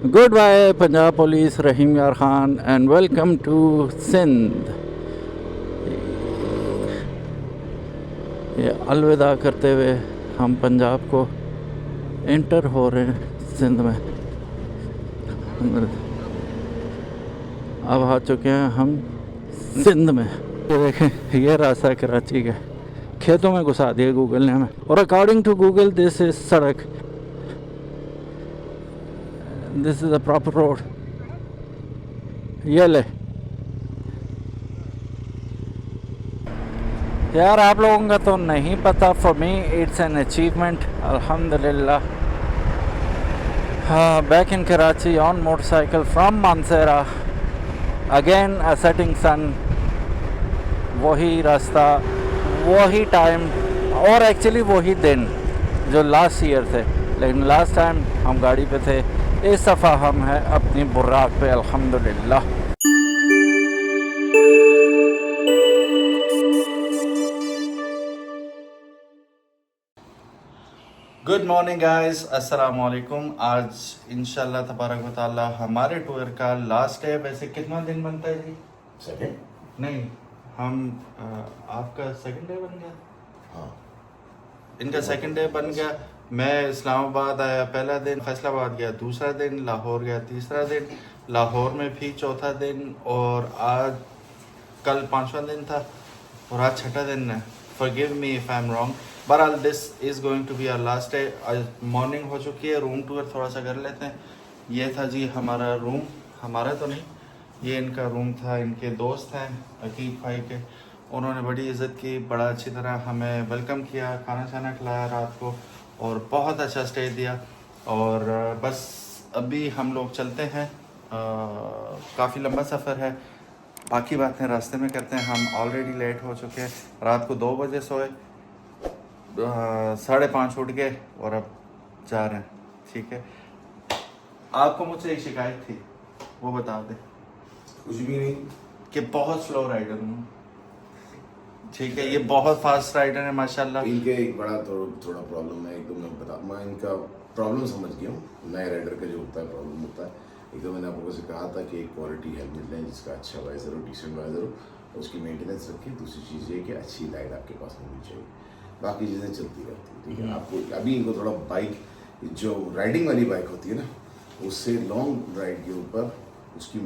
Good bye Punjab police, Rahim Yar Khan and welcome to Sindh. ये अलविदा करते हुए हम पंजाब को इंटर हो रहे हैं सिंध में। अब आ चुके हैं हम सिंध में। ये देखें, ये रास्ता है कराची का, खेतों में घुसा दिया गूगल ने हमें। और according to Google this is सड़क, this is a proper road. ये ले यार, आप लोगों का तो नहीं पता, for me it's an achievement अल्हम्दुलिल्लाह। Back in Karachi on motorcycle from Mansehra, again a setting sun, वही रास्ता, वही टाइम और एक्चुअली वही दिन जो लास्ट ईयर थे। लेकिन लास्ट टाइम हम गाड़ी पे थे, इस दफ़ा हम हैं अपनी बुर्राक पे अल्हम्दुलिल्लाह। गुड मॉर्निंग गाइस, अस्सलाम वालेकुम। आज इंशाल्लाह तबारक व तआला हमारे टूर का लास्ट डे। वैसे कितना दिन बनता है जी? सेकंड नहीं, हम आपका सेकंड डे बन गया। हाँ, इनका सेकंड डे बन गया। मैं इस्लामाबाद आया पहला दिन, फैसलाबाद गया दूसरा दिन, लाहौर गया तीसरा दिन, लाहौर में भी चौथा दिन, और आज कल पांचवा दिन था और आज छठा दिन है। Forgive me if I am wrong, बहरहाल this is going to be our last day. आज मॉर्निंग हो चुकी है, रूम टूर थोड़ा सा कर लेते हैं। ये था जी हमारा रूम, हमारा तो नहीं, ये इनका रूम था। इनके दोस्त हैं अकीब भाई के, उन्होंने बड़ी इज़्ज़त की, बड़ा अच्छी तरह हमें वेलकम किया, खाना शाना खिलाया रात को और बहुत अच्छा स्टे दिया। और बस अभी हम लोग चलते हैं, काफ़ी लंबा सफ़र है, बाकी बातें रास्ते में करते हैं। हम ऑलरेडी लेट हो चुके हैं, रात को 2 बजे सोए, 5:30 उठ गए और अब जा रहे हैं। ठीक है, आपको मुझसे एक शिकायत थी, वो बता दें। कुछ भी नहीं कि बहुत स्लो राइडर हूँ। ठीक है, ये बहुत फास्ट राइडर है माशाल्लाह। इनके एक बड़ा थोड़ा प्रॉब्लम है। एक तो मैं इनका प्रॉब्लम समझ गया हूँ। नए राइडर का जो होता है प्रॉब्लम होता है, एक तो मैंने आप लोगों से कहा था कि एक क्वालिटी हेलमेट लें जिसका अच्छा वाइजर हो, डिसेंट वाइजर हो, उसकी मेंटेनेंस रखें। दूसरी चीज़ ये कि अच्छी लाइट आपके पास होनी चाहिए, बाकी चीज़ें चलती रहती हैं। ठीक है, आपको अभी इनको थोड़ा बाइक, जो राइडिंग वाली बाइक होती है ना, उससे लॉन्ग राइड के ऊपर उसकी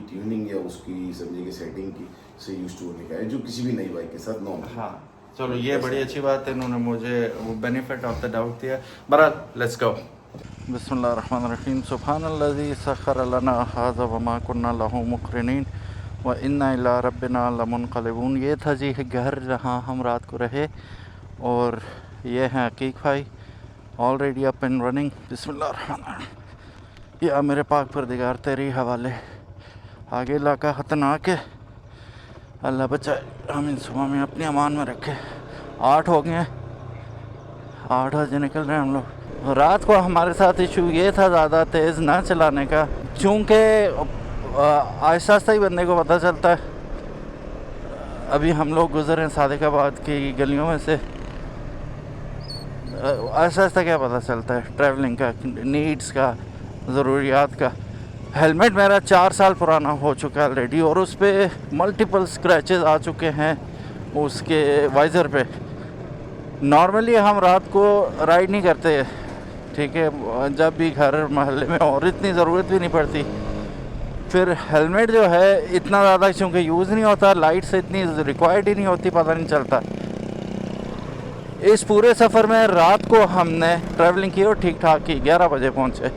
ट्यूनिंग या उसकी समझिए कि सेटिंग की से यूज टू होने का है, जो किसी भी नई बाइक के साथ नॉर्मल। हाँ चलो, ये बड़ी अच्छी बात है, इन्होंने मुझे वो बेनिफिट ऑफ द डाउट दिया। बहरहाल लेट्स गो। बिस्मिल्लाहिर्रहमानिर्रहीम, सुब्हानल्लज़ी सख़्खर लना हाज़ा व मा कुन्ना लहू मुक़रिनीन व इन्ना इला रब्बिना लमुनक़लिबून। ये था जी घर जहाँ हम रात को रहे, और ये हैं अकीक भाई ऑलरेडी अप एंड रनिंग। बिस्मिल्लाहिर्रहमानिर्रहीम। या मेरे पाक परदिगार तेरे हवाले, आगे इलाका ख़तरनाक है, अल्लाह बचाए, हम इन सुबह में अपनी अमान में रखे। 8 हो गए हैं, 8 बजे निकल रहे हैं हम लोग। रात को हमारे साथ इशू ये था ज़्यादा तेज़ ना चलाने का, चूँकि आहिस्ता आहिस्ता ही बंदे को पता चलता है। अभी हम लोग गुज़रे हैं सादिकाबाद की गलियों में से, आहिस्ता आहिस्ता क्या पता चलता है ट्रैवलिंग का, नीड्स का, ज़रूरियात का। हेलमेट मेरा 4 साल पुराना हो चुका है ऑलरेडी, और उस पर मल्टीपल स्क्रैचेस आ चुके हैं उसके वाइज़र पे। नॉर्मली हम रात को राइड नहीं करते, ठीक है, जब भी घर महल्ले में, और इतनी ज़रूरत भी नहीं पड़ती। फिर हेलमेट जो है इतना ज़्यादा क्योंकि यूज़ नहीं होता, लाइट से इतनी रिक्वायर्ड ही नहीं होती, पता नहीं चलता। इस पूरे सफ़र में रात को हमने ट्रैवलिंग की और ठीक ठाक की, 11 बजे पहुँचे।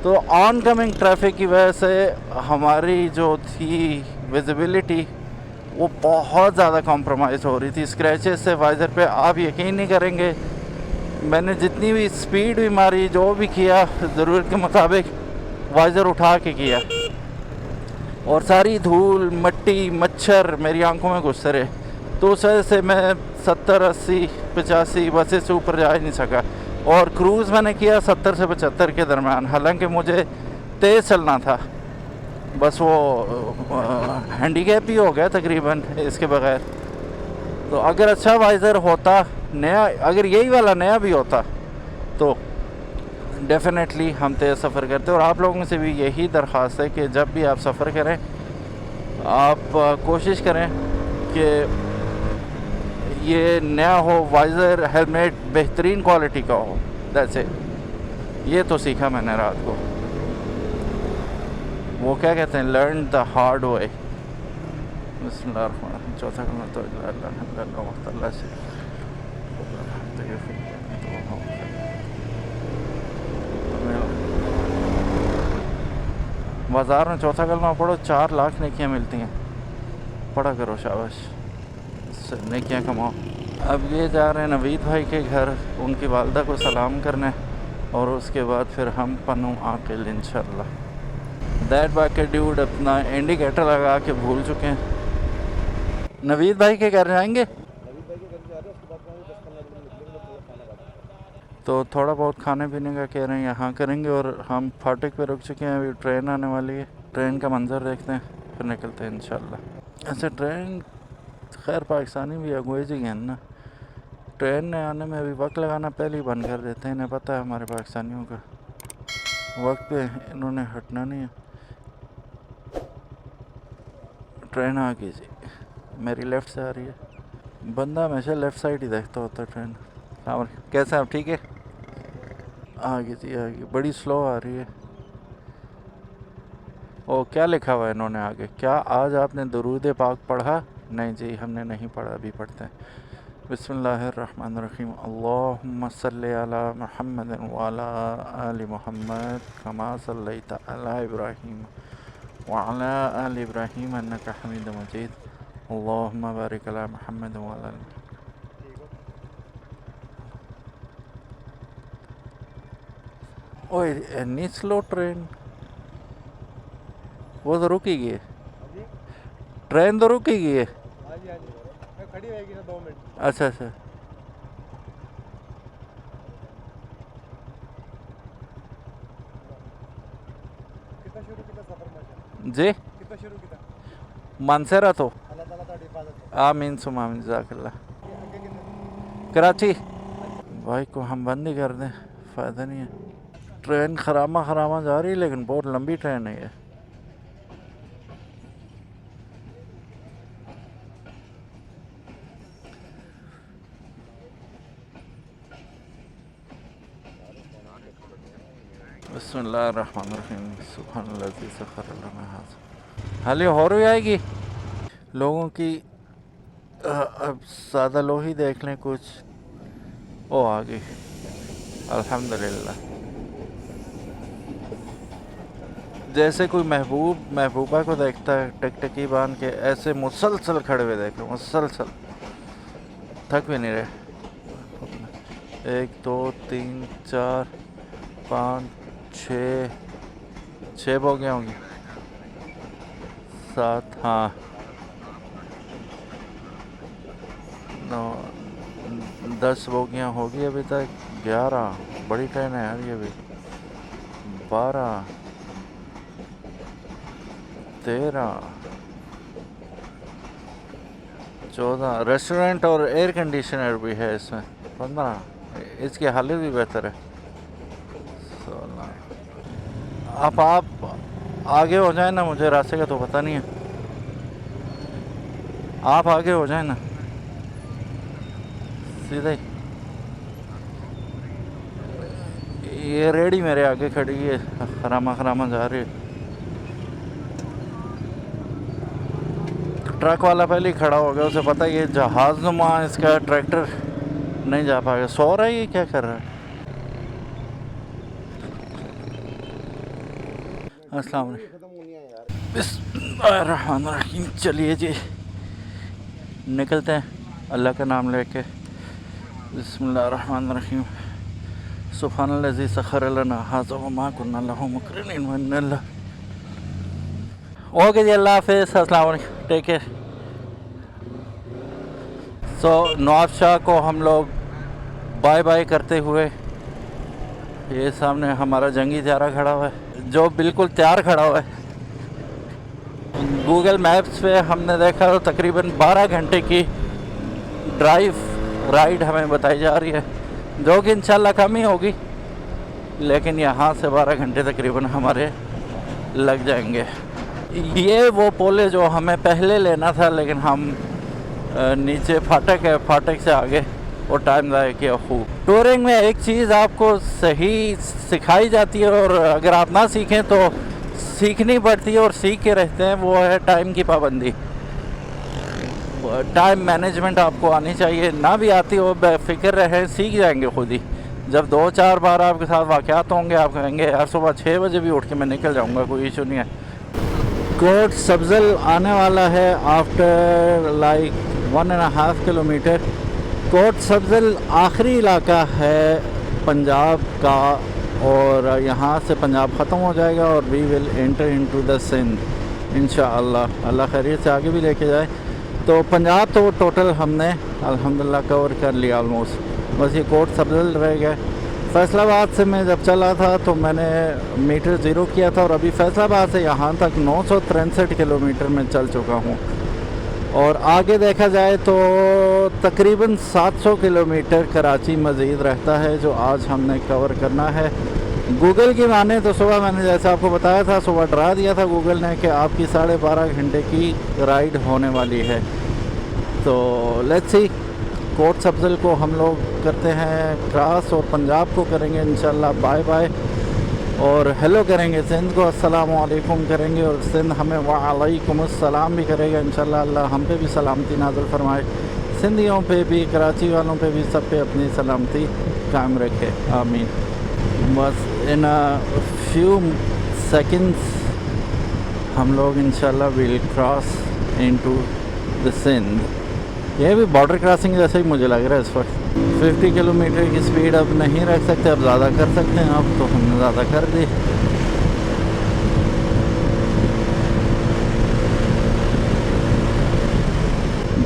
तो ऑन कमिंग ट्रैफिक की वजह से हमारी जो थी विजिबिलिटी वो बहुत ज़्यादा कॉम्प्रोमाइज़ हो रही थी स्क्रैचेस से वाइज़र पे। आप यकीन नहीं करेंगे, मैंने जितनी भी स्पीड भी मारी, जो भी किया, ज़रूरत के मुताबिक वाइज़र उठा के किया, और सारी धूल, मिट्टी, मच्छर मेरी आंखों में घुस रहे। तो उस वजह से मैं 70, 80, 85 बसेस से ऊपर जा ही नहीं सका। और क्रूज़ मैंने किया 70 से 75 के दरमियान, हालांकि मुझे तेज़ चलना था, बस वो हैंडीकैप ही हो गया तकरीबन इसके बगैर। तो अगर अच्छा वाइज़र होता नया, अगर यही वाला नया भी होता तो डेफिनेटली हम तेज़ सफ़र करते हैं और आप लोगों से भी यही दरख्वास्त है कि जब भी आप सफ़र करें आप कोशिश करें कि ये नया हो, वाइज़र हेलमेट बेहतरीन क्वालिटी का हो। That's it. ये तो सीखा मैंने रात को, वो क्या कहते हैं, लर्न द हार्ड वे। चौथा कलमा तो बाज़ार में चौथा कलमा पढ़ो 4 लाख नेकियां मिलती हैं। पढ़ा करो, शाबाश, इससे नेकियां कमाओ। अब ये जा रहे हैं नवीद भाई के घर, उनकी वालदा को सलाम करने, और उसके बाद फिर हम पन्नू आकिल इंशाल्लाह। दैट बाकी ड्यूड अपना इंडिकेटर लगा के भूल चुके हैं। नवीद भाई के घर जाएंगे तो थोड़ा बहुत खाने पीने का कह रहे हैं, यहाँ करेंगे। और हम फाटक पे रुक चुके हैं, अभी ट्रेन आने वाली है, ट्रेन का मंजर देखते हैं फिर निकलते हैं इंशाल्लाह। अच्छा, ट्रेन खैर पाकिस्तानी भी अगुए जी हैं ना, ट्रेन ने आने में अभी वक्त लगाना पहले ही बंद कर देते हैं। इन्हें पता है हमारे पाकिस्तानियों का वक्त पे इन्होंने हटना नहीं है। ट्रेन आ गई जी, मेरी लेफ़्ट से आ रही है। बंदा हमेशा लेफ़्ट साइड ही देखता होता है ट्रेन। हाँ, कैसे आप ठीक है? आ गई जी, आ गई, बड़ी स्लो आ रही है। ओ, क्या लिखा हुआ है इन्होंने आगे? क्या आज आपने दुरूद पाक पढ़ा? नहीं जी, हमने नहीं पढ़ा, अभी पढ़ते हैं। बिस्मिल्लाहिर्रहमानिर्रहीम। अल्लाहुम्मा सल्ली अला मुहम्मद व अला आलि मुहम्मद कमा सल्लैता अला इब्राहीम व अला आलि इब्राहीम इन्नका हमीदुम मजीद। अल्लाहुम्मा बारिक अला मुहम्मद व अला। ओए, इतनी स्लो ट्रेन? वो तो रुक ही गई है, ट्रेन तो रुक ही गई है। खड़ी रहेगी ना 2 मिनट। अच्छा अच्छा, कितना शुरू किया सफर में? जी कितना शुरू किया? मानसेरा तो अल्लाह ताला ताड़ी हिफाजत आमीन सुमा आमीन, जज़ाकल्लाह। करे। आगे कितना? कराची भाई को हम बंद ही कर दें, फ़ायदा नहीं है। ट्रेन खरामा खरामा जा रही है, लेकिन बहुत लंबी ट्रेन है ये। बिस्मिल्लाहिर्रहमानिर्रहीम। सुब्हानल्लाज़ी सख़्खर लना हाज़ा। हाल हो रही आएगी लोगों की। अब ज़्यादा लो ही देख लें कुछ। ओ, आ गई, अल्हम्दुलिल्लाह। जैसे कोई महबूबा को देखता है टकटकी बांध के, ऐसे मुसलसल खड़े हुए देख रहे, मुसलसल, थक भी नहीं रहे। 1 2 3 4 5 6 बोगियाँ होंगी, 7, हाँ 9 10 बोगियाँ होगी अभी तक। 11, बड़ी ट्रेन है यार ये भी। 12 13 14, रेस्टोरेंट और एयर कंडीशनर भी है इसमें। 15, इसकी हालत भी बेहतर है। 16। आप आगे हो जाए ना, मुझे रास्ते का तो पता नहीं है, आप आगे हो जाए ना सीधे। ये रेडी मेरे आगे खड़ी है, खरामा खरामा जा रही है। ट्रक वाला पहले ही खड़ा हो गया, उसे पता है ये जहाज़ नुमा इसका ट्रैक्टर नहीं जा पाएगा। सो रहा है ये, क्या कर रहा है? अस्सलाम वालेकुम। बिस्मिल्लाहिर्रहमानिर्रहीम। चलिए जी, निकलते हैं अल्लाह का नाम लेके। बिस्मिल्लाहिर्रहमानिर्रहीम। सुब्हानल्लाज़ी सख़्खर लना हाज़ा व मा कुन्ना लहू मुक़रिनीन व इन्ना लिल्लाहि। ओके जी, अल्लाह हाफ़िज़, अस्सलाम वालेकुम, टेक केयर। सो नवाब शाह को हम लोग बाय बाय करते हुए, ये सामने हमारा जंगी त्यारा खड़ा हुआ है, जो बिल्कुल तैयार खड़ा हुआ है। गूगल मैप्स पे हमने देखा तो तकरीबन 12 घंटे की ड्राइव राइड हमें बताई जा रही है, जो कि इंशाल्लाह कम ही होगी। लेकिन यहाँ से 12 घंटे तकरीबन हमारे लग जाएंगे। ये वो पुल है जो हमें पहले लेना था, लेकिन हम नीचे फाटक है, फाटक से आगे और टाइम ज़ाया किया खूब। टूरिंग में एक चीज़ आपको सही सिखाई जाती है और अगर आप ना सीखें तो सीखनी पड़ती है और सीख के रहते हैं, वो है टाइम की पाबंदी। टाइम मैनेजमेंट आपको आनी चाहिए, ना भी आती हो बेफिक्र रहें, सीख जाएंगे खुद ही। जब 2-4 बार आपके साथ वाक़यात होंगे, आप कहेंगे यार सुबह 6 बजे भी उठ के मैं निकल जाऊंगा, कोई इशू नहीं है। कोट सब्ज़ल आने वाला है आफ्टर लाइक 1.5 किलोमीटर। कोट सब्ज़ल आखिरी इलाका है पंजाब का और यहाँ से पंजाब ख़त्म हो जाएगा और we will enter into the Sindh इंशाअल्लाह। अल्लाह खैरियत से आगे भी लेके जाए। तो पंजाब तो टोटल हमने अल्हम्दुलिल्लाह कवर कर लिया ऑलमोस्ट, बस ये कोट सब्ज़ल रह गए। फैसलाबाद से मैं जब चला था तो मैंने मीटर ज़ीरो किया था और अभी फैसलाबाद से यहाँ तक 963 किलोमीटर में चल चुका हूँ और आगे देखा जाए तो तकरीबन 700 किलोमीटर कराची मज़ीद रहता है जो आज हमने कवर करना है। गूगल की माने तो सुबह मैंने जैसा आपको बताया था, सुबह डरा दिया था गूगल ने कि आपकी 12.5 घंटे की राइड होने वाली है। तो लेट्स सी, कोट सब्ज़ल को हम लोग करते हैं क्रॉस और पंजाब को करेंगे इंशाल्लाह बाय बाय और हेलो करेंगे, सिंध को अस्सलाम वालेकुम करेंगे और सिंध हमें वालेकुम अस्सलाम भी करेगा इंशाल्लाह। अल्लाह हम पे भी सलामती नाज़िल फरमाए, सिंधियों पे भी, कराची वालों पे भी, सब पे अपनी सलामती कायम रखे, आमीन। बस इन अ फ्यू सेकंड्स हम लोग इंशाल्लाह will cross into the Sindh. ये भी बॉर्डर क्रॉसिंग जैसे ही मुझे लग रहा है इस वक्त। 50 किलोमीटर की स्पीड अब नहीं रख सकते, अब ज़्यादा कर सकते हैं, अब तो हमने ज़्यादा कर दी।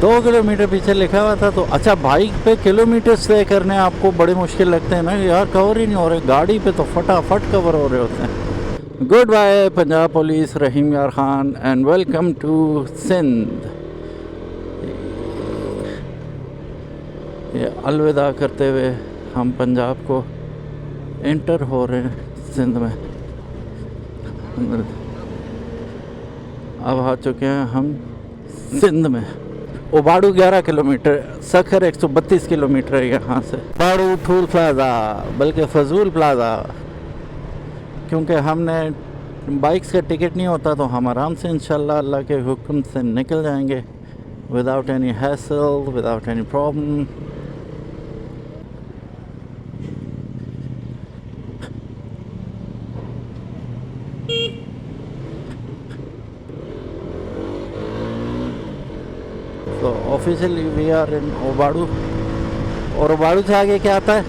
दो किलोमीटर पीछे लिखा हुआ था तो अच्छा, बाइक पे किलोमीटर तय करने आपको बड़े मुश्किल लगते हैं ना यार, कवर ही नहीं हो रहे। गाड़ी पे तो फटाफट कवर हो रहे होते हैं। Goodbye Punjab police, Rahim Yar Khan and welcome to Sindh. ये अलविदा करते हुए हम पंजाब को एंटर हो रहे हैं सिंध में। अब आ चुके हैं हम सिंध में। उबाड़ू 11 किलोमीटर, सखर 132 किलोमीटर है यहाँ से। उबाड़ू टूल प्लाज़ा, बल्कि फजूल प्लाज़ा, क्योंकि हमने बाइक्स का टिकट नहीं होता तो हम आराम से इंशाल्लाह अल्लाह के हुक्म से निकल जाएंगे without any hassle, without any problem. तो ऑफिशियली वी आर इन उबाड़ू और उबाड़ू से आगे क्या आता है?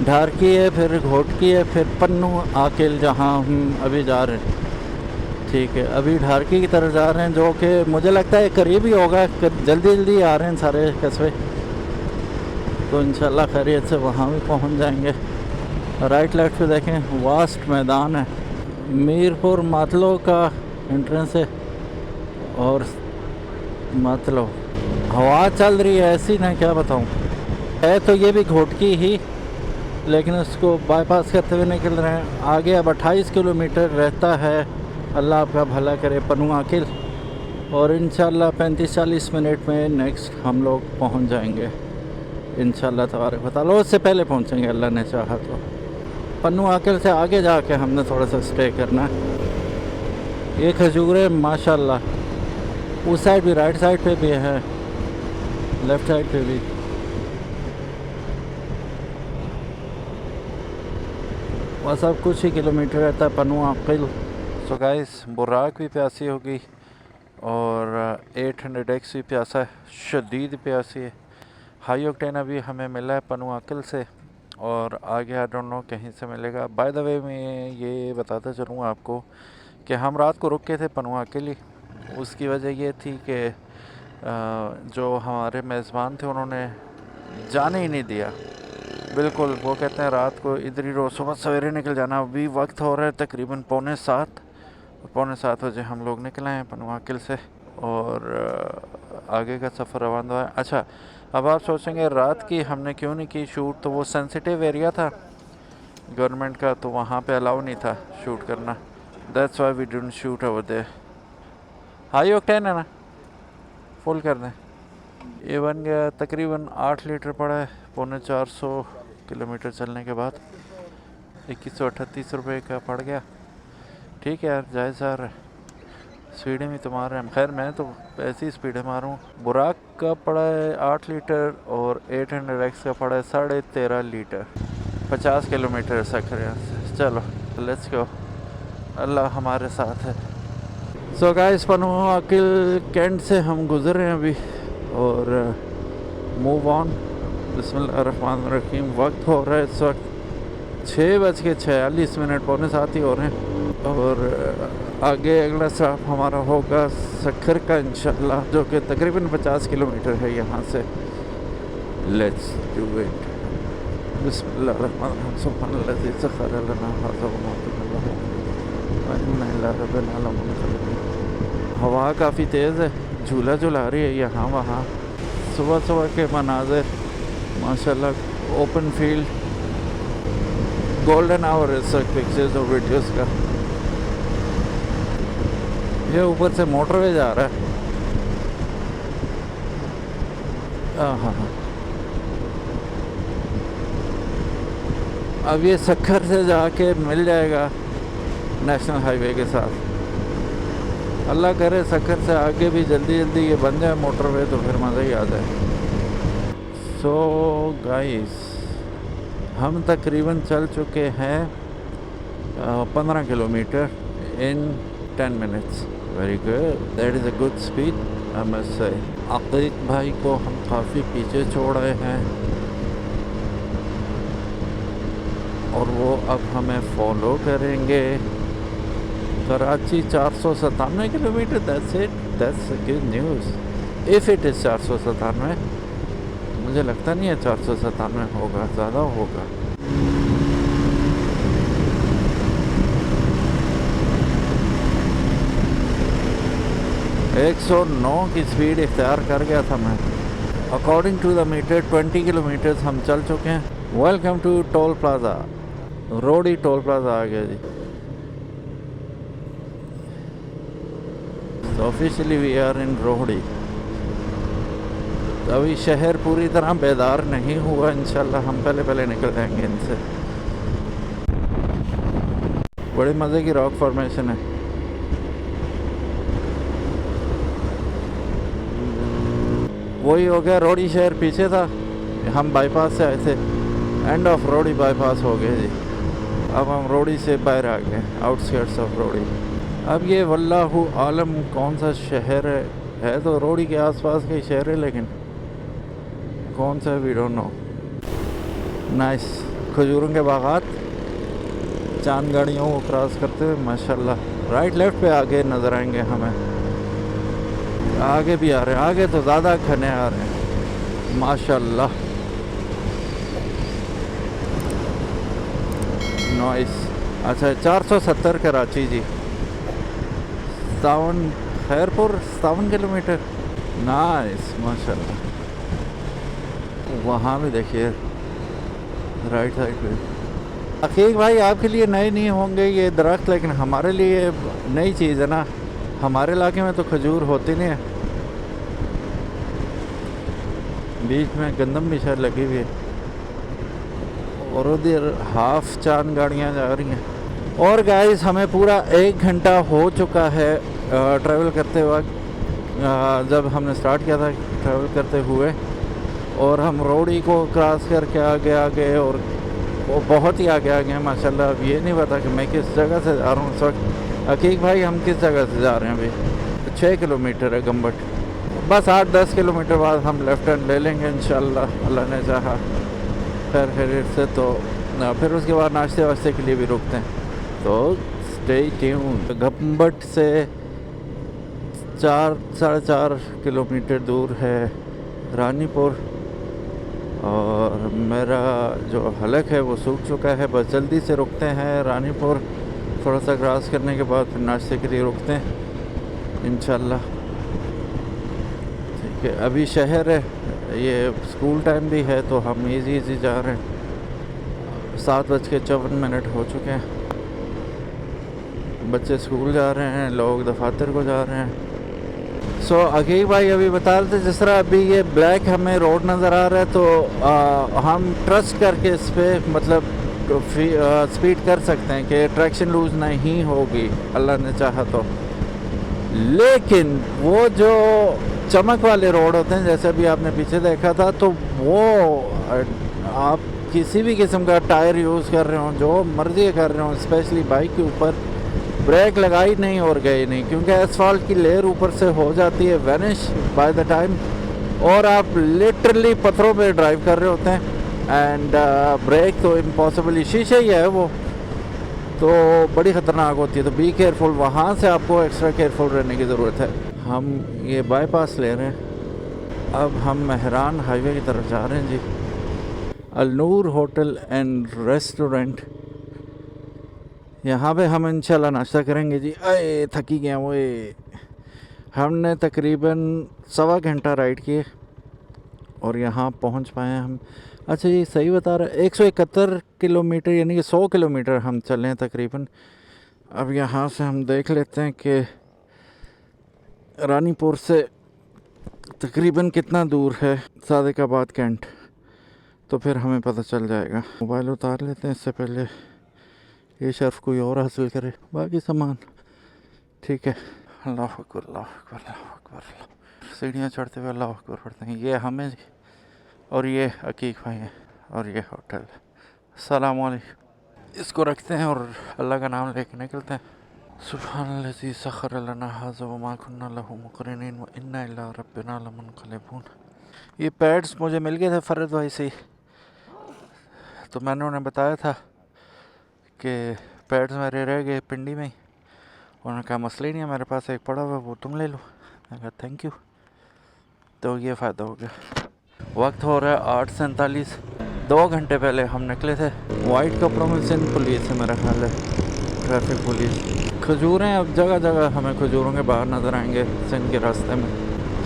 ढारकी है, फिर घोटकी है, फिर पन्नू आकिल, जहाँ हम अभी जा रहे हैं। ठीक है, अभी ढारकी की तरफ जा रहे हैं जो कि मुझे लगता है करीब ही होगा, जल्दी जल्दी आ रहे हैं सारे कस्बे, तो इंशाल्लाह खैरियत से वहाँ भी पहुँच जाएंगे। राइट लेफ्ट पे देखें वास्ट मैदान है, मीरपुर मातलो का एंट्रेंस है और मातलो हवा चल रही है ऐसी ना क्या बताऊँ। है तो ये भी घोटकी ही, लेकिन उसको बाईपास करते हुए निकल रहे हैं। आगे अब 28 किलोमीटर रहता है, अल्लाह आपका भला करे, पन्नू आकिल, और इंशाल्लाह 35-40 मिनट में नेक्स्ट हम लोग पहुंच जाएंगे इंशाल्लाह तबारक व तआला। उससे पहले पहुंचेंगे अल्लाह ने चाहा तो। पन्नू आकिल से आगे जाके हमने थोड़ा सा स्टे करना है। ये खजूरें माशाल्लाह, उस साइड भी, राइट साइड पे भी है, लेफ़्ट साइड पे भी। बस अब कुछ ही किलोमीटर रहता है पन्नू आकिल। सो गाइस, बुराक भी प्यासी होगी और 800X भी प्यासा है, शदीद प्यासी है। हाई ऑक्टेन अभी हमें मिला है पन्नू आकिल से और आगे आई डोंट नो कहीं से मिलेगा। बाय द वे मैं ये बताता चलूँ आपको कि हम रात को रुके थे पन्नू आकिल ही। उसकी वजह ये थी कि जो हमारे मेज़बान थे उन्होंने जाने ही नहीं दिया बिल्कुल। वो कहते हैं रात को इधर ही रहो, सुबह सवेरे निकल जाना। अभी वक्त हो रहा है तकरीबन 6:45 बजे हम लोग निकले हैं पन्नू आकिल से और आगे का सफ़र रवान हुआ है। अच्छा, अब आप सोचेंगे रात की हमने क्यों नहीं की शूट, तो वो सेंसिटिव एरिया था गवर्नमेंट का, तो वहाँ पे अलाउ नहीं था शूट करना। That's why we didn't shoot over there. High octane है ना, फुल कर दें। ये बन गया तकरीबन 8 लीटर पड़ा है 450 किलोमीटर चलने के बाद। 2138 रुपये का पड़ गया। ठीक है यार, जायज़ यार, स्पीडें भी तो मार रहे हैं। खैर मैं तो ऐसी स्पीडें मारूँ। बुराक का पड़ा है 8 लीटर और 800X का पड़ा है 13.5 लीटर। 50 किलोमीटर सखर यहाँ से। चलो लेट्स गो, अल्लाह हमारे साथ है। सो गाइस, पनुआ किल कैंट से हम गुज़र रहे हैं अभी और मूव ऑन। बिस्मिल्लाहिर्रहमानिर्रहीम। वक्त हो रहा है इस वक्त 6:46, 6:45 हो रहे हैं। और आगे अगला स्टॉप हमारा होगा सखर का इंशाल्लाह, जो कि तकरीबन 50 किलोमीटर है यहाँ से। Let's do it. बिस्मिल्लाहिर्रहमानिर्रहीम। सुब्हानल्लाज़ी सख़्ख़र लना हाज़ा व मा कुन्ना लहू व इन्ना इला रब्बिना लमुनक़लिबून। हवा काफ़ी तेज़ है, झूला झुला रही है यहाँ वहाँ। सुबह सुबह के मनाज़र माशाल्लाह। ओपन फील्ड, गोल्डन आवर इस वक्त पिक्चर्स और वीडियोस का। ये ऊपर से मोटरवे जा रहा है। हाँ, अब ये सखर से जाके मिल जाएगा नेशनल हाईवे के साथ। अल्लाह करे सखर से आगे भी जल्दी जल्दी ये बन जाए मोटरवे, तो फिर मज़ा ही आ जाए। सो गाइस, हम तकरीबन चल चुके हैं 15 kilometre in 10 minutes. Very good, that is a good speed I must say. Aqeeq भाई को हम काफ़ी पीछे छोड़ रहे हैं और वो अब हमें फॉलो करेंगे। Karachi 497 kilometre, that's it, that's good news. If it is 497, मुझे लगता नहीं है 497 होगा, ज़्यादा होगा। एक 109 की स्पीड इख्तियार कर गया था मैं। According to the meter 20 kilometres हम चल चुके हैं। Welcome to toll plaza. Rohri toll plaza आ गया जी। तो officially we are in Rohri. अभी शहर पूरी तरह बेदार नहीं हुआ, इंशाल्लाह हम पहले निकल जाएंगे इनसे। बड़े मज़े की रॉक फॉर्मेशन है। वही हो गया, रोडी शहर पीछे था, हम बाईपास से आए थे। एंड ऑफ रोडी बाईपास हो गए जी। अब हम रोडी से बाहर आ गए, आउटस्कर्ट्स ऑफ रोडी। अब ये वल्लाहु आलम कौन सा शहर है तो रोडी के आसपास का ही शहर है, लेकिन कौन सा वी डोंट नो। नाइस, खजूरों के बागात चांद गाड़ियों को क्रॉस करते हुए माशाल्लाह। राइट लेफ्ट पे आगे नज़र आएंगे हमें। आगे भी आ रहे हैं, आगे तो ज़्यादा घने आ रहे हैं माशाल्लाह। नाइस। अच्छा, 470 कराची जी। 57 खैरपुर 57 किलोमीटर। नाइस माशाल्लाह। वहाँ भी देखिए राइट साइड पे। अकीक भाई, आपके लिए नए नहीं होंगे ये दरख्त, लेकिन हमारे लिए नई चीज़ है ना। हमारे इलाके में तो खजूर होती नहीं है। बीच में गंदम भी शायद लगी हुई है और उधर हाफ चांद गाड़ियाँ जा रही हैं। और गाइस, हमें पूरा 1 घंटा हो चुका है ट्रैवल करते वक्त। जब हमने स्टार्ट किया था ट्रैवल करते हुए, और हम रोडी को क्रॉस करके आगे और वो बहुत ही आगे आ गए हैं माशाल्लाह। अब ये नहीं पता कि मैं किस जगह से जा रहा हूँ इस वक्त। अकीक भाई, हम किस जगह से जा रहे हैं अभी? 6 किलोमीटर है गम्बट। बस 8-10 किलोमीटर बाद हम लेफ्ट हैंड ले लेंगे इंशाल्लाह, अल्लाह ने चाहा खैर खैरियत से। तो फिर उसके बाद नाश्ते वाश्ते के लिए भी रुकते हैं, तो स्टे ट्यून्ड। गम्बट से 4-4.5 किलोमीटर दूर है रानीपुर, और मेरा जो हलक है वो सूख चुका है। बस जल्दी से रुकते हैं रानीपुर, थोड़ा सा क्रॉस करने के बाद फिर नाश्ते के लिए रुकते हैं इंशाल्लाह। ठीक है, अभी शहर है, ये स्कूल टाइम भी है, तो हम इजी जा रहे हैं। 7:54 हो चुके हैं। बच्चे स्कूल जा रहे हैं, लोग दफातर को जा रहे हैं। सो अकीब भाई अभी बता रहे थे जिस तरह अभी ये ब्लैक हमें रोड नज़र आ रहा है तो हम ट्रस्ट करके इस पर मतलब स्पीड कर सकते हैं कि ट्रैक्शन लूज़ नहीं होगी अल्लाह ने चाहा तो। लेकिन वो जो चमक वाले रोड होते हैं जैसे अभी आपने पीछे देखा था, तो वो आप किसी भी किस्म का टायर यूज़ कर रहे हो, जो मर्जी कर रहे हो, स्पेशली बाइक के ऊपर ब्रेक लगाई नहीं और गई नहीं, क्योंकि एसफाल्ट की लेयर ऊपर से हो जाती है वैनिश बाय द टाइम, और आप लिटरली पत्थरों पे ड्राइव कर रहे होते हैं। एंड ब्रेक तो इम्पॉसिबली, शीशे ही है वो, तो बड़ी ख़तरनाक होती है। तो बी केयरफुल, वहाँ से आपको एक्स्ट्रा केयरफुल रहने की ज़रूरत है। हम ये बाईपास ले रहे हैं, अब हम मेहरान हाईवे की तरफ जा रहे हैं जी। अलनूर होटल एंड रेस्टोरेंट, यहाँ पे हम इंशाल्लाह नाश्ता करेंगे जी। अरे थकी गया वो, हमने तकरीबन 1.25 घंटा राइड किए और यहाँ पहुँच पाए हम। अच्छा ये सही बता रहा है, 171 किलोमीटर यानी कि 100 किलोमीटर हम चले हैं तकरीबन। अब यहाँ से हम देख लेते हैं कि रानीपुर से तकरीबन कितना दूर है सादिकाबाद कैंट, तो फिर हमें पता चल जाएगा। मोबाइल उतार लेते हैं इससे पहले ये शर्फ कोई और हासिल करे, बाकी सामान ठीक है। अल्लाह अकबर अल्लाह अकबर अल्लाह अकबर। सीढ़ियाँ चढ़ते हुए अल्लाह अकबर पढ़ते हैं। ये हमें जी, और ये अकीक भाई है, और ये होटल। अस्सलाम वालेकुम। इसको रखते हैं और अल्लाह का नाम लेके निकलते हैं। सुब्हानल्लज़ी सख़र लना हाज़ा व मा कुन्ना लहू मुक़रिनीन व इन्ना इला रब्बिना लमुनक़लिबून। ये पैड्स मुझे मिल गए थे फ़रद भाई से, तो मैंने उन्हें बताया था कि पैड्स मेरे रह गए पिंडी में ही। उन्होंने कहा मसला ही नहीं है, मेरे पास एक पड़ा हुआ वो तुम ले लो। मैंने कहा थैंक यू। तो ये फ़ायदा हो गया। वक्त हो रहा है 8:47। 2 घंटे पहले हम निकले थे। वाइट कपड़ों में सिंध पुलिस है मेरा ख्याल है, ट्रैफिक पुलिस। खजूरें अब जगह जगह हमें खजूरों के बाहर नज़र आएंगे सिंध के रास्ते में।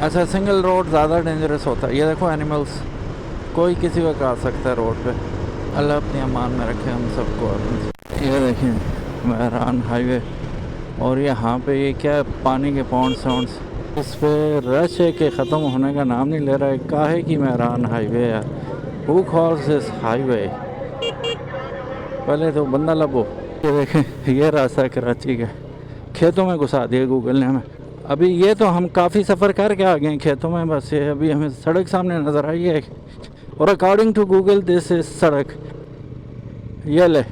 अच्छा सिंगल रोड ज़्यादा डेंजरस होता है। ये देखो एनिमल्स, कोई किसी वक्त आ सकता है रोड पे। अल्लाह अपनी अमान में रखे हम सबको। ये देखें मेहरान हाईवे, और यहाँ पे ये क्या पानी के पॉन्ड साउंड्स, उस पर रश है कि ख़त्म होने का नाम नहीं ले रहा है। काहे की मेहरान हाईवे है, हु कॉल्स दिस हाईवे। पहले तो बंदा लबो। ये देखें ये रास्ता है कराची का, खेतों में घुसा दिया गूगल ने हमें। अभी ये तो हम काफ़ी सफ़र करके आ गए हैं खेतों में, बस ये अभी हमें सड़क सामने नज़र आई है, और according to Google this is सड़क। ये ले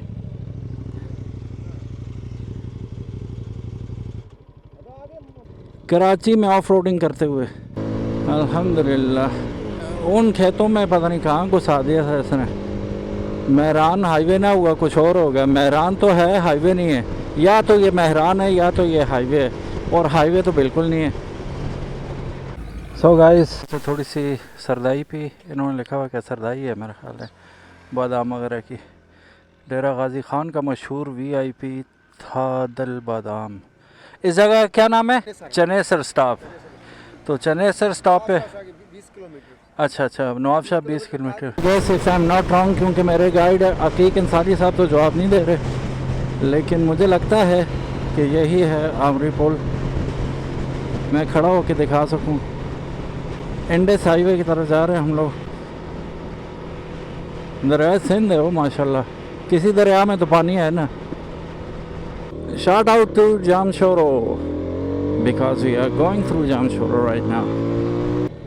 कराची में ऑफ रोडिंग करते हुए अल्हम्दुलिल्लाह। उन खेतों में पता नहीं कहाँ घुसा दिया था इसने। मेहरान हाईवे ना हुआ कुछ और हो गया। मेहरान तो है, हाईवे नहीं है। या तो ये मेहरान है या तो ये हाईवे है, और हाईवे तो बिल्कुल नहीं है। सो गाइस, तो थोड़ी सी सरदाई पी, इन्होंने लिखा हुआ क्या सरदाई है मेरा ख्याल है, बादाम वगैरह की। डेरा गाजी खान का मशहूर VIP था दल बादाम। इस जगह का क्या नाम है? चनेसर स्टॉप। तो चनेसर स्टॉप पे 20 किलोमीटर। अच्छा Nawabshah 20 kilometre. Yes if I am not wrong, क्योंकि मेरे गाइड अकीक अंसारी साहब तो जवाब नहीं दे रहे, लेकिन मुझे लगता है कि यही है आमरी पुल। मैं खड़ा होकर दिखा सकूं। इंडस हाईवे की तरफ जा रहे हैं हम लोग। दरिया सिंध है वो माशाल्लाह, किसी दरिया में तो पानी है ना। Shout out to Jamshoro because we are going through Jamshoro right now.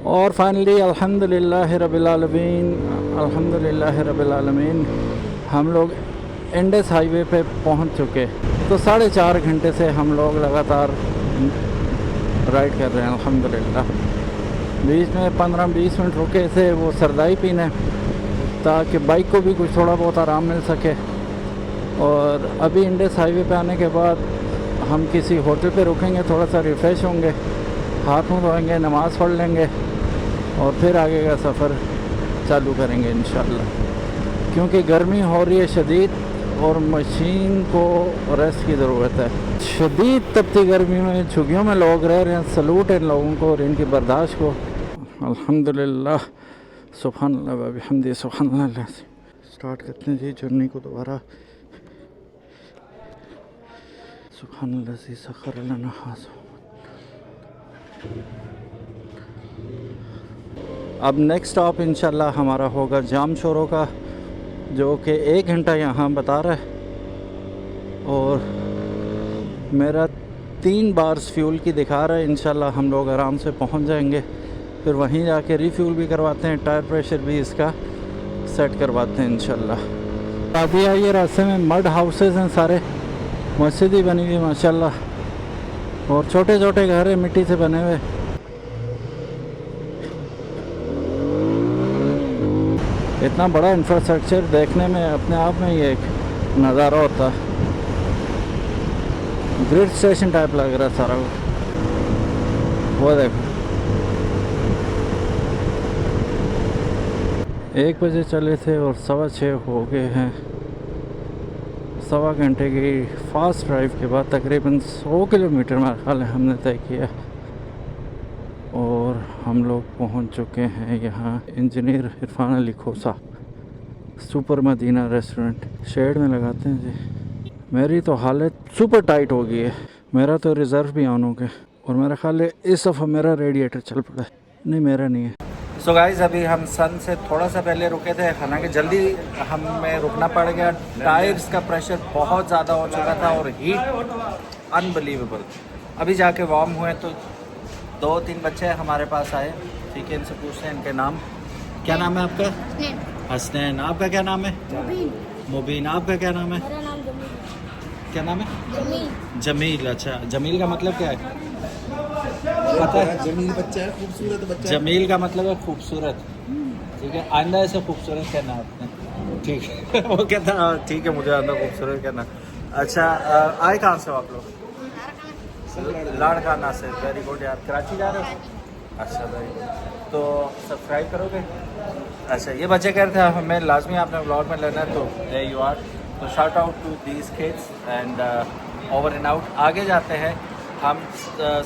और फाइनली अल्हम्दुलिल्लाह रब्बिल आलमीन हम लोग इंडस हाईवे पे पहुंच चुके। तो 4.5 घंटे से हम लोग लगातार राइड कर रहे हैं अल्हम्दुलिल्लाह। बीच में 15-20 मिनट रुके थे वो सरदाई पीने, ताकि बाइक को भी कुछ थोड़ा बहुत आराम मिल सके। और अभी इंडस हाईवे पे आने के बाद हम किसी होटल पे रुकेंगे, थोड़ा सा रिफ़्रेश होंगे, हाथ मुँह धोएंगे, नमाज़ पढ़ लेंगे, और फिर आगे का सफ़र चालू करेंगे इंशाल्लाह। क्योंकि गर्मी हो रही है शदीद और मशीन को रेस्ट की ज़रूरत है। शदीद तपती गर्मी में झुग्गियों में लोग रह रहे हैं। सलूट इन लोगों को और इनकी बर्दाश्त को। अल्हम्दुलिल्लाह, सुभानअल्लाह व बिहम्दिही, सुभानअल्लाह। स्टार्ट करते हैं जी जर्नी को दोबारा। सुब्हानल्लाज़ी सख़र लना हाज़ा। अब नेक्स्ट स्टॉप इंशाल्लाह हमारा होगा जाम शोरों का, जो कि 1 घंटा यहाँ बता रहा है और मेरा 3 बार्स फ्यूल की दिखा रहा है। इंशाल्लाह हम लोग आराम से पहुँच जाएंगे, फिर वहीं जाके रिफ्यूल भी करवाते हैं, टायर प्रेशर भी इसका सेट करवाते हैं इंशाल्लाह। अभी आइए रास्ते में मड हाउसेस हैं सारे, मस्जिद ही बनी हुई माशाल्लाह और छोटे छोटे घर हैं मिट्टी से बने हुए। इतना बड़ा इंफ्रास्ट्रक्चर देखने में अपने आप में ही एक नज़ारा होता है। ग्रिड स्टेशन टाइप लग रहा है सारा वो देखो। 1 बजे चले थे और 6:15 हो गए हैं। 1.25 घंटे की फास्ट ड्राइव के बाद तकरीबन 100 किलोमीटर मेरा ख्याल है हमने तय किया और हम लोग पहुंच चुके हैं यहाँ इंजीनियर इरफान अली खोसा सुपर मदीना रेस्टोरेंट। शेड में लगाते हैं जी। मेरी तो हालत सुपर टाइट हो गई है, मेरा तो रिज़र्व भी ऑन हो गया और मेरा ख्याल है इस दफ़ा मेरा रेडिएटर चल पड़ा है। नहीं मेरा नहीं है। सो गाइस अभी हम सन से थोड़ा सा पहले रुके थे, हालांकि जल्दी हमें रुकना पड़ गया। टायर्स का प्रेशर बहुत ज़्यादा हो चुका था और हीट अनबिलीवेबल। अभी जाके वार्म हुए तो 2-3 बच्चे हमारे पास आए, ठीक है, इनसे पूछते हैं इनके नाम। क्या नाम है आपका? हसनैन। आपका क्या नाम है? मुबीन। आपका क्या नाम है? मेरा नाम जमील। क्या नाम है? जमील। जमील। अच्छा, जमील का मतलब क्या है पता है? जमील बच्चा है, खूबसूरत बच्चा है। जमील का मतलब है खूबसूरत, ठीक है। आइंदा ऐसे खूबसूरत कहना आपने, ठीक है। वो कहता है ठीक है मुझे आइंदा खूबसूरत कहना। अच्छा, आए कहाँ से हो आप लोग? लाड़काना से। वेरी गुड यार। कराची जा रहे हो? अच्छा वेरी गुड। तो सब्सक्राइब करोगे? अच्छा, ये बच्चे कह रहे थे हमें लाजमी आपने व्लॉग में लेना है, तो देयर यू आर। तो shout out to these kids and over and out. आगे जाते हैं हम।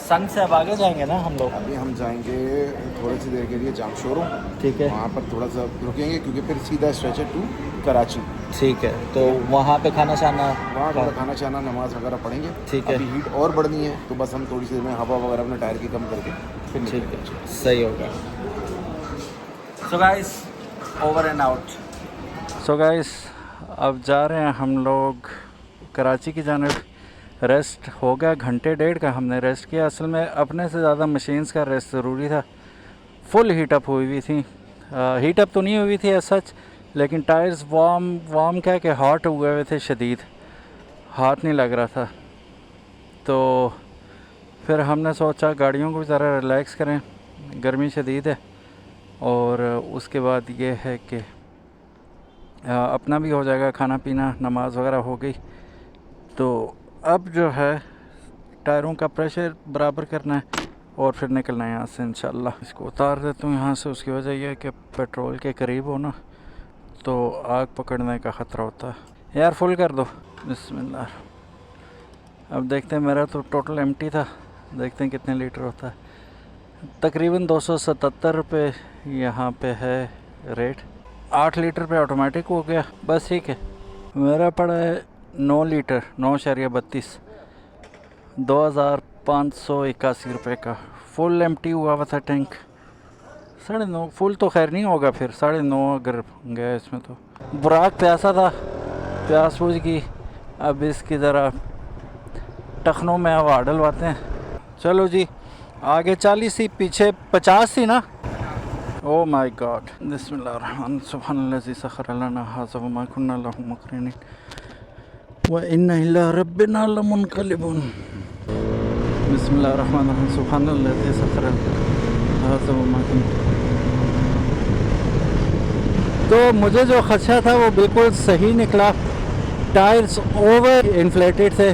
सन से अब आगे जाएंगे ना हम लोग? अभी हम जाएंगे थोड़ी सी देर के लिए जाम शोरूम, ठीक है। वहाँ पर थोड़ा सा रुकेंगे क्योंकि फिर सीधा स्ट्रेचर टू कराची। ठीक है, तो वहाँ पे खाना शाना, वहाँ थोड़ा खाना शाना नमाज वगैरह पढ़ेंगे। ठीक है। अभी हीट और बढ़नी है तो बस हम थोड़ी सी देर में हवा वगैरह अपने टायर की कम करके फिर ठीक निकलेंगे। है, सही होगा। So guys over and out. So guys अब जा रहे हैं हम लोग कराची की जानिब। रेस्ट हो गया, 1.5 घंटे का हमने रेस्ट किया। असल में अपने से ज़्यादा मशीन्स का रेस्ट ज़रूरी था। फुल हीटअप हुई थी। हीटअप तो नहीं हुई थी एज सच, लेकिन टायर्स वार्म क्या कि हॉट हुए हुए थे शदीद, हाथ नहीं लग रहा था। तो फिर हमने सोचा गाड़ियों को भी ज़रा रिलैक्स करें, गर्मी शदीद है। और उसके बाद ये है कि अपना भी हो जाएगा खाना पीना, नमाज वगैरह हो गई। तो अब जो है टायरों का प्रेशर बराबर करना है और फिर निकलना है यहाँ से इंशाल्लाह। इसको उतार देता हूँ यहाँ से। उसकी वजह यह है कि पेट्रोल के करीब हो ना तो आग पकड़ने का ख़तरा होता है। यार फुल कर दो। बिस्मिल्लाह। अब देखते हैं, मेरा तो टोटल एम्प्टी था, देखते हैं कितने लीटर होता है। तकरीबन 277 रुपये यहाँ पे है रेट। 8 लीटर पे ऑटोमेटिक हो गया, बस ठीक है। मेरा पड़ा है 9 लीटर 9.32, 2581 रुपये का। फुल एम्प्टी हुआ हुआ था टैंक। 9.5 फुल तो खैर नहीं होगा, फिर 9.5 अगर गया इसमें तो। बुराक प्यासा था, प्यास बुझ गई। अब इसकी ज़रा टखनों में हवा डलवाते हैं। चलो जी, आगे 40 थी, पीछे 50 थी ना। Oh my God. बिस्मिल्लाहिर्रहमानिर्रहीम। सुब्हानल्लाज़ी सख़र लना हाज़ा व मा कुन्ना लहू मुक़रिनीन व इन्ना इला रब्बिना लमुनक़लिबून। बिस्मिल्लाहिर्रहमानिर्रहीम। सुब्हानल्लाज़ी सख़र हाज़ा व मा कुन्ना। तो मुझे जो खदशा था वो बिल्कुल सही निकला। टायर्स ओवर इन्फ्लेटेड थे।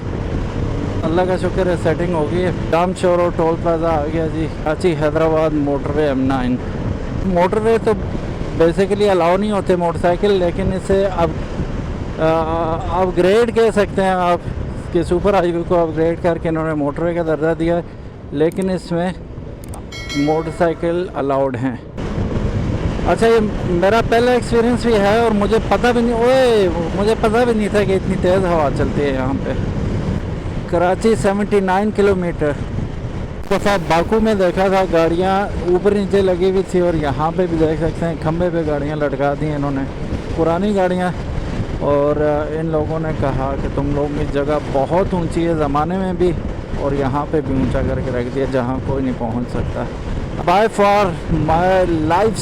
अल्लाह का शुक्र है सेटिंग हो गई है। जाम शोरो टोल प्लाजा आ गया जी। Karachi Hyderabad motorway M9। Motorway तो बेसिकली अलाउ नहीं होते मोटरसाइकिल, लेकिन इसे अब अपग्रेड कह सकते हैं आप कि सुपर हाईवे को अपग्रेड करके इन्होंने मोटरवे का दर्जा दिया है, लेकिन इसमें मोटरसाइकिल अलाउड हैं। अच्छा, ये मेरा पहला एक्सपीरियंस भी है और मुझे पता भी नहीं था कि इतनी तेज़ हवा चलती है यहाँ पे। कराची 79 किलोमीटर। दफ़ा बाकू में देखा था गाड़ियाँ ऊपर नीचे लगी हुई थी, और यहाँ पे भी देख सकते हैं खंबे पे गाड़ियाँ लटका दी इन्होंने, पुरानी गाड़ियाँ। और इन लोगों ने कहा कि तुम लोग की जगह बहुत ऊंची है ज़माने में भी, और यहाँ पे भी ऊंचा करके रख दिया जहाँ कोई नहीं पहुँच सकता। By far my life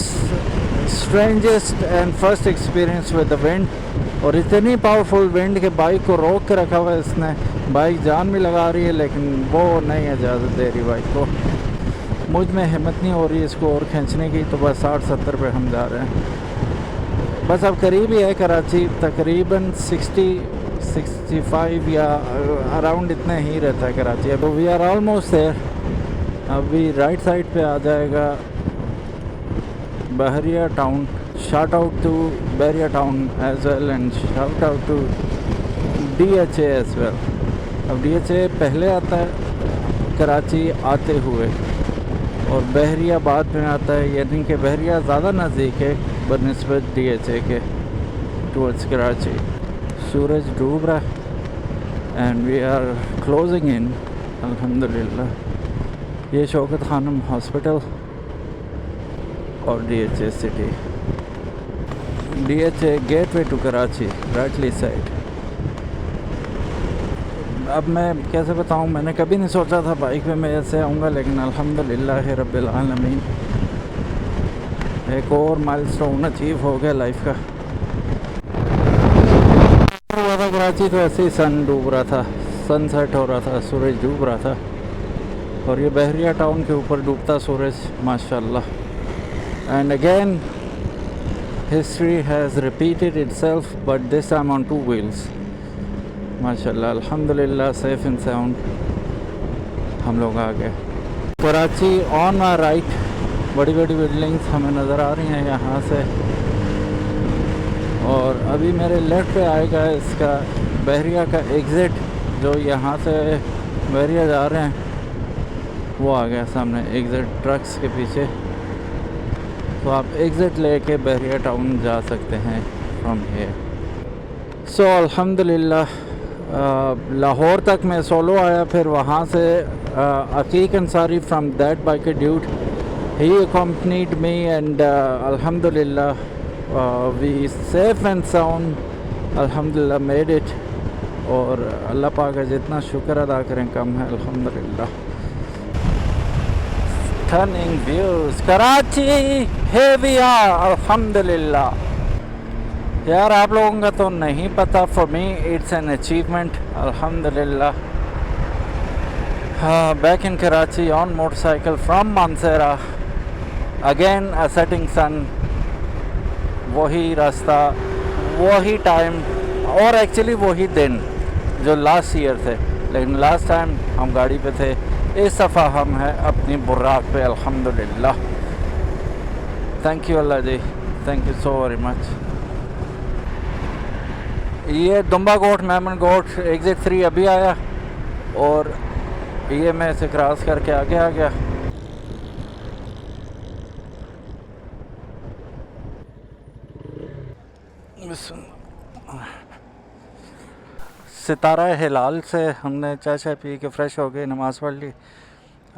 strangest and first experience with the wind. और इतनी पावरफुल विंड के बाइक को रोक के रखा हुआ है इसने। बाइक जान भी लगा रही है लेकिन वो नहीं इजाज़त दे रही बाइक को। मुझ में हिम्मत नहीं हो रही इसको और खींचने की, तो बस 60-70 पे हम जा रहे हैं। बस अब करीब ही है कराची, तकरीबन 60-65 या अराउंड इतने ही रहता है कराची। अब वी आर ऑलमोस्ट देयर। अभी राइट साइड पे आ जाएगा Bahria town. Shout out to Bahria town as well and shout out to DHA as well. अब DHA पहले आता है कराची आते हुए, और बहरिया बाद में आता है, यानी कि बहरिया ज़्यादा नज़दीक है बनिस्बत DHA के टूवर्ड्स कराची। सूरज डूब रहा and we are closing in अल्हम्दुलिल्लाह। ये शौकत खानम हॉस्पिटल और DHA city. DHA gateway to Karachi, rightly side. अब मैं कैसे बताऊं, मैंने कभी नहीं सोचा था बाइक पे मैं ऐसे आऊँगा, लेकिन अल्हम्दुलिल्लाह रब्बिल आलमीन एक और माइलस्टोन अचीव हो गया लाइफ का। हुआ था कराची तो ऐसे ही सन डूब रहा था, सनसेट हो रहा था, सूरज डूब रहा था, और ये बहरिया टाउन के ऊपर डूबता सूरज माशाल्लाह। And again history has repeated itself, but this time on 2 wheels. माशाल्लाह अल्हम्दुलिल्लाह सेफ एंड साउंड हम लोग आ गए। कराची ऑन माई राइट, बड़ी बड़ी बिल्डिंग्स हमें नज़र आ रही हैं यहाँ से। और अभी मेरे लेफ़्ट पे आएगा इसका बहरिया का एग्ज़िट, जो यहाँ से बहरिया जा रहे हैं वो आ गया सामने एग्ज़िट ट्रक्स के पीछे। तो आप एग्ज़िट लेके बहरिया टाउन जा सकते हैं फ्रॉम हेयर। सो अल्हम्दुलिल्लाह लाहौर तक मैं सोलो आया, फिर वहाँ से Aqeeq Ansari from that bike dude he accompanied me, and अल्हम्दुलिल्लाह वी सेफ एंड साउंड अल्हम्दुलिल्लाह मेड इट। और अल्लाह पाक का जितना शुक्र अदा करें कम है अल्हम्दुलिल्लाह। Stunning views, Karachi, here we are, अल्हम्दुलिल्लाह। यार आप लोगों का तो नहीं पता, for me it's an achievement अल्हम्दुलिल्लाह। Back in Karachi on motorcycle from Mansehra, again a setting sun, वही रास्ता, वही टाइम, और एक्चुअली वही दिन जो लास्ट ईयर थे, लेकिन लास्ट टाइम हम गाड़ी पे थे, इस दफ़ा हम हैं अपनी बुर्राक पे अल्हम्दुलिल्लाह। Thank you Allah ji, thank you so very much. ये दुम्बा गोट, मेमन गोट एग्ज़िट 3 अभी आया, और ये मैं इसे क्रॉस करके आगे आ गया। सितारा हिलाल से हमने चाय शाय पी के फ्रेश हो गए, नमाज़ पढ़ ली।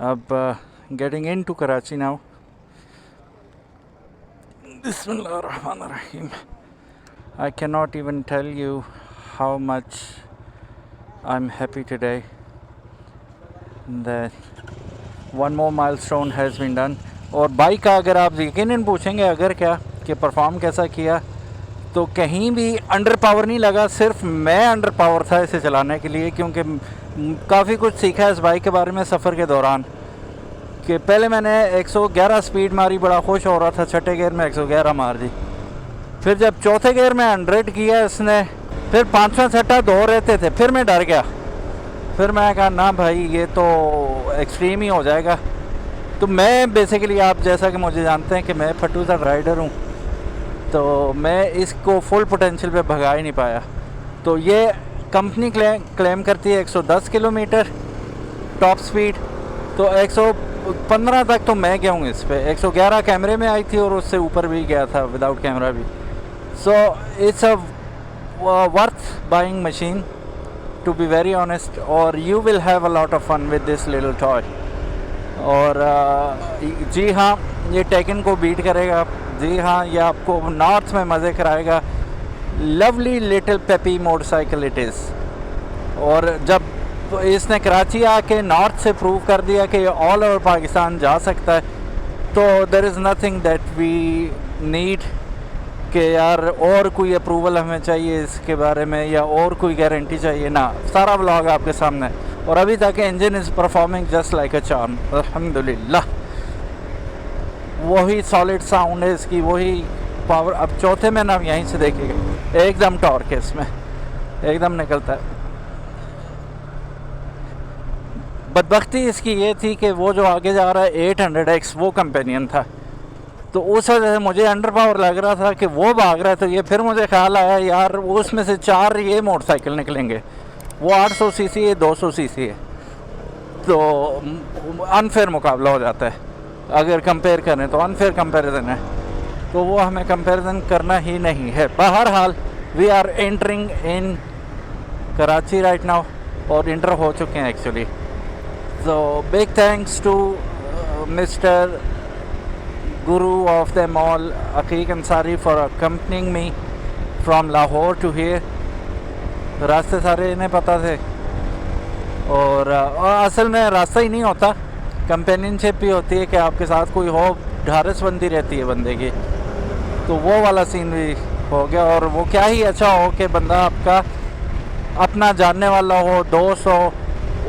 अब getting in to Karachi now. बिस्मिल्लाहिर्रहमानिर्रहीम। I cannot even tell you how much I'm happy today that one more milestone has been done। और बाइक का अगर आप यकीनन पूछेंगे अगर क्या कि परफॉर्म कैसा किया, तो कहीं भी अंडर पावर नहीं लगा, सिर्फ मैं अंडर पावर था इसे चलाने के लिए, क्योंकि काफ़ी कुछ सीखा इस बाइक के बारे में सफ़र के दौरान। कि पहले मैंने 111 स्पीड मारी, बड़ा खुश हो रहा था, छठे गियर में 111 मार दी। फिर जब चौथे गियर में 100 किया इसने, फिर 5वां छठा दो रहते थे, फिर मैं डर गया। फिर मैं कहा ना भाई ये तो एक्सट्रीम ही हो जाएगा। तो मैं बेसिकली, आप जैसा कि मुझे जानते हैं कि मैं फटू सा राइडर हूँ, तो मैं इसको फुल पोटेंशियल पे भगा ही नहीं पाया। तो ये कंपनी क्लेम करती है 110 किलोमीटर टॉप स्पीड, तो 15 तक तो मैं गया हूँ इस पे। 111 कैमरे में आई थी और उससे ऊपर भी गया था विदाउट कैमरा भी। So it's a worth buying machine to be very honest, और you will have a lot of fun with this little toy. और जी हाँ, ये टेकन को बीट करेगा। जी हाँ, ये आपको नॉर्थ में मज़े कराएगा। Lovely little peppy motorcycle it is. और जब इसने कराची आके नॉर्थ से प्रूव कर दिया कि ये ऑल ओवर पाकिस्तान जा सकता है, तो there is nothing that we need कि यार और कोई अप्रूवल हमें चाहिए इसके बारे में या और कोई गारंटी चाहिए ना। सारा व्लॉग आपके सामने है और अभी तक engine is performing just like a charm, अल्हम्दुलिल्लाह। वही सॉलिड साउंड है इसकी, वही पावर। अब चौथे में ना यहीं से देखिएगा, एकदम टॉर्क है इसमें, एकदम निकलता है। बदबख्ती इसकी ये थी कि वो जो आगे जा रहा है 800X वो कंपेनियन था, तो उस वजह से मुझे अंडर पावर लग रहा था कि वो भाग रहा है। तो ये फिर मुझे ख्याल आया यार उसमें से 4 ये मोटरसाइकिल निकलेंगे, वो 800 सीसी है, 200 सीसी है, तो अनफेयर मुकाबला हो जाता है। अगर कंपेयर करें तो अनफेयर कंपैरिजन है, तो वो हमें कंपैरिजन करना ही नहीं है। बहरहाल we are entering in Karachi right now, और इंटर हो चुके हैं actually. So big thanks to Mr. Guru of them all, Aqiq Ansari, for accompanying me from Lahore to here. रास्ते सारे इन्हें पता थे, और असल में रास्ता ही नहीं होता, कंपेनियनशिप ही होती है कि आपके साथ कोई हो, ढारस बंदी रहती है बंदे की। तो वो वाला सीन भी हो गया, और वो क्या ही अच्छा हो कि बंदा आपका अपना जानने वाला हो, दोस्त हो,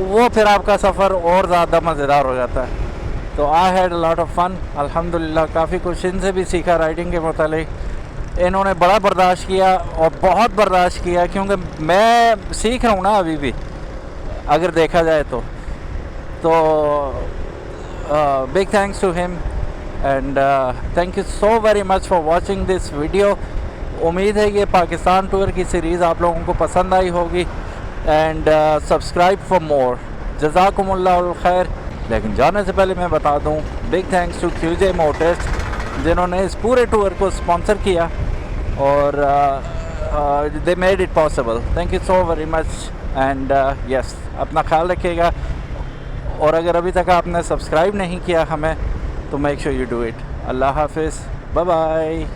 वो फिर आपका सफ़र और ज़्यादा मज़ेदार हो जाता है। तो I had a lot of fun अल्हम्दुलिल्लाह। काफ़ी कुछ इनसे भी सीखा राइडिंग के मुतालिक। इन्होंने बड़ा बर्दाश्त किया और बहुत बर्दाश्त किया, क्योंकि मैं सीख रहा हूँ ना अभी भी, अगर देखा जाए तो big thanks to him and thank you so very much for watching this video. उम्मीद है ये पाकिस्तान टूर की सीरीज़ आप लोगों को पसंद आई होगी, एंड सब्सक्राइब फॉर मोर। जज़ाकुमुल्लाह खैर। लेकिन जाने से पहले मैं बता दूं, big thanks to QJ motors जिन्होंने इस पूरे टूर को स्पॉन्सर किया, और they made it possible. Thank you so very much, and yes, अपना ख्याल रखिएगा। और अगर अभी तक आपने सब्सक्राइब नहीं किया हमें, तो make sure you do it. Allah हाफिज़, बाय बाय।